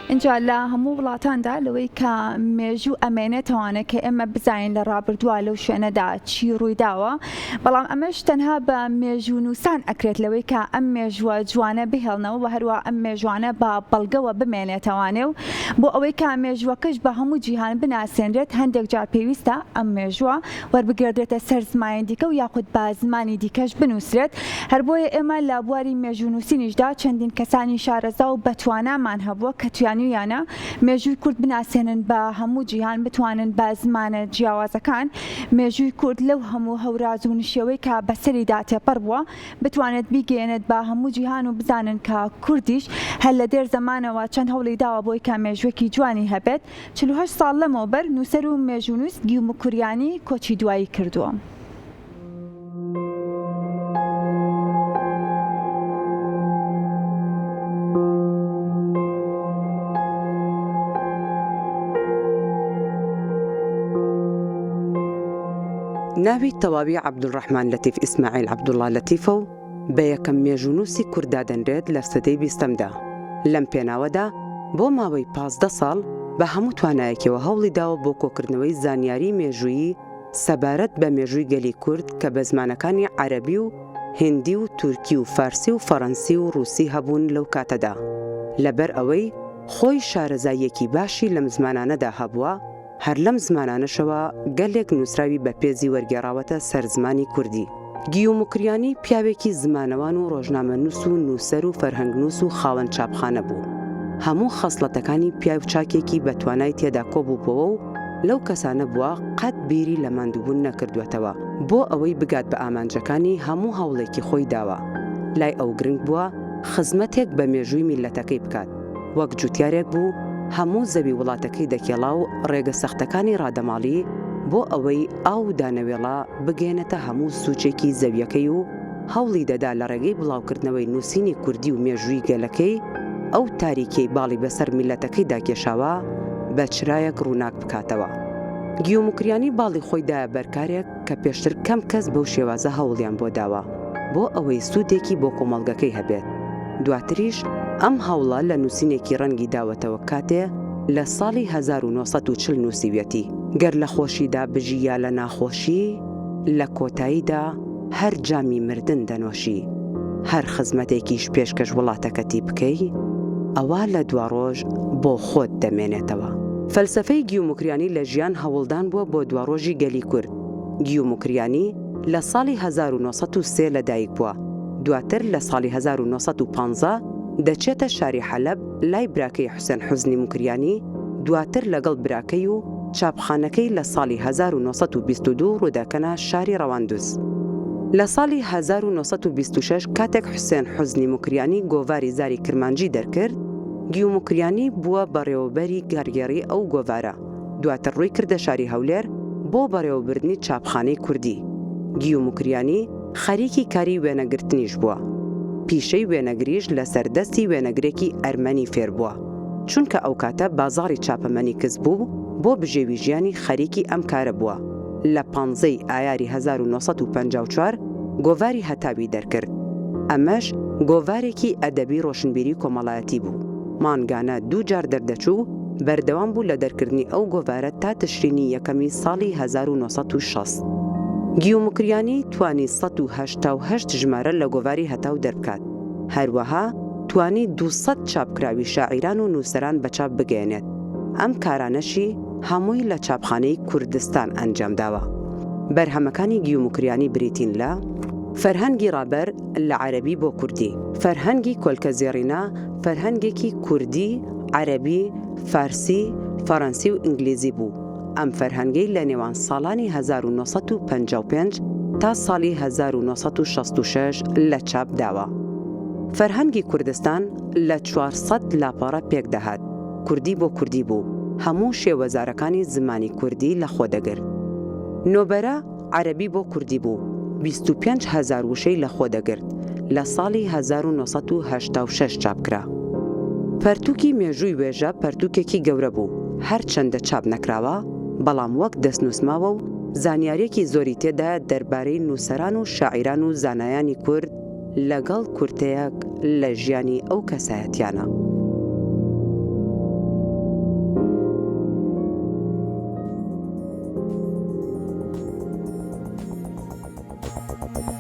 اینجا لە هەموو وڵاتاندا لەوەی کە مێژوو ئەمێنێتەوانە کە ئێمە بزانین لە ڕابردووە لەو شوێنەدا چی ڕوویداوە، بەڵام ئەمەش تەنها بە مێژوو نووسان ئەکرێت لەوەی کە ئەم مێژووە جوانە بهێڵنەوە و هەروە ئەم مێژوانە بە بەڵگەوە بمێنێتەوانێ و بۆ ئەوەی کە مێژووەکەش بە هەموو جیهان بناسێنرێت هەندێک جار پێویستە ئەم مێژووە وەربگردرێتە سەر زمانی دیکە و یاخود بە زمانی دیکەش بنووسرێت. هەر بۆیە ئێمە لە بواری مێژوو نووسینیشدا چەندین کەسانی شارەزا و بەتوانامان هەبووە کە توانیانە مێژووی کورد بناسێنن بە هەموو جیهان، بتوانن بە زمانە جیاوازەکان مێژووی کورد لەو هەموو هەوراز و نشێوەی کە بەسەریدا تێپەڕ بووە بتوانێت بیگەێنێت بە هەموو جیهان و بزانن کە کوردیش هەر لە دێر زەمانەوە چەند هەوڵی داوە بۆی کە مێژوویەکی جوانی هەبێت. 48 ساڵ لەمەوبەر نووسەر و مێژوونووس گیوم کوریانی کۆچی دوایی کردووە. ناوی تەواوی عەبدوڵڕەحمان لەتیف ئیسماعیل عەبدوڵڵا لەتیفە و بە یەکەم مێژوونووسی کووردا دەنرێت لە سەدەی 20دا. لەم پێناوەدا بۆ ماوەی 15 ساڵ بە هەموو توانایەکەوە هەوڵی داوە بۆ کۆکردنەوەی زانیاری مێژوویی سەبارەت بە مێژووی گەلی کورد کە بە زمانەکانی عەرەبی و هیندی و تورکی و فارسی و فەڕەنسی و ڕووسی هەبوون لەو کاتەدا. لەبەر ئەوەی خۆی شارەزاییەکی باشی لەم زمانانەدا هەبووە، هەر لەم زمانانەشەوە گەلێک نووسراوی بە پێزی وەرگێڕاوەتە سەر زمانی کوردی. گیوم کوریانی پیاوێکی زمانەوان و ڕۆژنامەنووس و نووسەر و فەرهەنگنووس و خاوەن چاپخانە بوو. هەموو خەسڵەتەکانی پیاو چاکێکی بە توانای تێدا کۆبووبەوە و لەو کەسانە بووە قەت بیری لە ماندووبوون نەکردوێتەوە بۆ ئەوەی بگات بە ئامانجەکانی هەموو هەوڵێکی خۆی داوە. لای ئەو گرنگ بووە خزمەتێک بە مێژووی میلەتەکەی بکات. وەک جوتیارێک بوو هەموو زەوی وڵاتەکەی دەکێڵا و ڕێگە سەختەکانی ڕادەماڵی بۆ ئەوەی ئاو دانەوێڵا بگێنێتە هەموو سوچێکی زەویەکەی و هەوڵی دەدا لە ڕێگەی بڵاوکردنەوەی نووسینی کوردی و مێژووی گەلەکەی ئەو تاریکەی باڵی بەسەر میلەتەکەی داکێشاوە بە چرایەک ڕووناک بکاتەوە. گیوم کوریانی باڵی خۆیدایە بەرکارێک کە پێشتر کەم کەس بەو شێوازە هەوڵیان بۆ داوە بۆ ئەوەی سوودێکی بۆ کۆمەڵگەکەی هەبێت. دواتریش ئەم هەوڵە لە نووسینێکی ڕەنگی داوەتەوە کاتێ لە ساڵی 1940 نووسیوێتی. گەر لە خۆشیدا بژی یا لە ناخۆشی، لە کۆتاییدا هەر جامی مردن دەنۆشی، هەر خزمەتێکیش پێشکەش وڵاتەکەتی بکەی، ئەوە لە دوا ڕۆژ بۆ خۆت دەمێنێتەوە. فەلسەفەی گیوم کوریانی لە ژیان هەوڵدان بووە بۆ دواڕۆژی گەلی کورد. گیوم کوریانی لە ساڵی 1903 لەدایک بووە. دواتر لە ساڵی 1950 دەچێتە شاری حەلەب لای براکەی حوسێن حوزنی موکریانی، دواتر لەگەڵ براکەی و چاپخانەکەی لە ساڵی 1922 ڕوودەکەنە شاری ڕەواندوز. لە ساڵی 1926 کاتێک حوسێن حوزنی موکریانی گۆڤاری زاری کرمانجی دەرکرد، گیوم کوریانی بووە بەڕێوەبەری گارگێڕی ئەو گۆڤارە. دواتر ڕووی کردە شاری هەولێر بۆ بەڕێوەبردنی چاپخانەی کوردی. گیوم کوریانی خەریکی کاری وێنەگرتنیش بووە. پیشەی وێنەگریش لە سەردەستی وێنەگرێکی ئەرمەنی فێر بووە، چونکە ئەو کاتە بازاڕی چاپەمەنی کەس بوو بۆ بژێوی ژیانی خەریکی ئەم کارە بووە. لە 15 ئایاری 1954 گۆڤاری هەتاوی دەرکرد. ئەمەش گۆڤارێکی ئەدەبی ڕۆشنبیری کۆمەڵایەتی بوو. مانگانە 2 جار دەردەچوو، بەردەوام بوو لە دەرکردنی ئەو گۆڤارە تا تشرینی یەکەمی ساڵی 1960. گیوم کوریانی توانی 188 ژمارە لە گۆڤاری هەتاو دەربکات. هەروەها توانی 200 چاپکراوی شاعیران و نووسەران بەچاپ بگەێنێت. ئەم کارانەشی هەمووی لە چاپخانەی کوردستان ئەنجامداوە. بەرهەمەکانی گیوم کوریانی بریتین لە فەرهەنگی ڕابەر لە عەرەبی بۆ کوردی، فەرهەنگی کۆلکە زێڕینە فەرهەنگێکی کوردی، عەرەبی، فارسی، فەڕەنسی و ئینگلیزی بوو. ئەم فەرهەنگەی لە نێوان ساڵانی 1955 تا ساڵی 1966 لە چاپ داوە. فەرهەنگی کوردستان لە 400 لاپەڕە پێک دەهات. کوردی بۆ کوردی بوو، هەموو شێوەزارەکانی زمانی کوردی لە خۆ دەگرت. نۆبەرە عەرەبی بۆ کوردی بوو، 25,000 وشەی لە خۆ دەگرت. لە ساڵی 1986 چاپکرا. پەرتووکی مێژووی وێژە پەرتووکێکی گەورە بوو، هەر چەندە چاپ نەکراوە، بەڵام وەک دەستنووسماوە و زانیارێکی زۆری تێدا دەربارەی نووسەران و شاعیران و زانایانی کورد لەگەڵ کورتەیەک لە ژیانی ئەو کەسایەتیانە. بێ.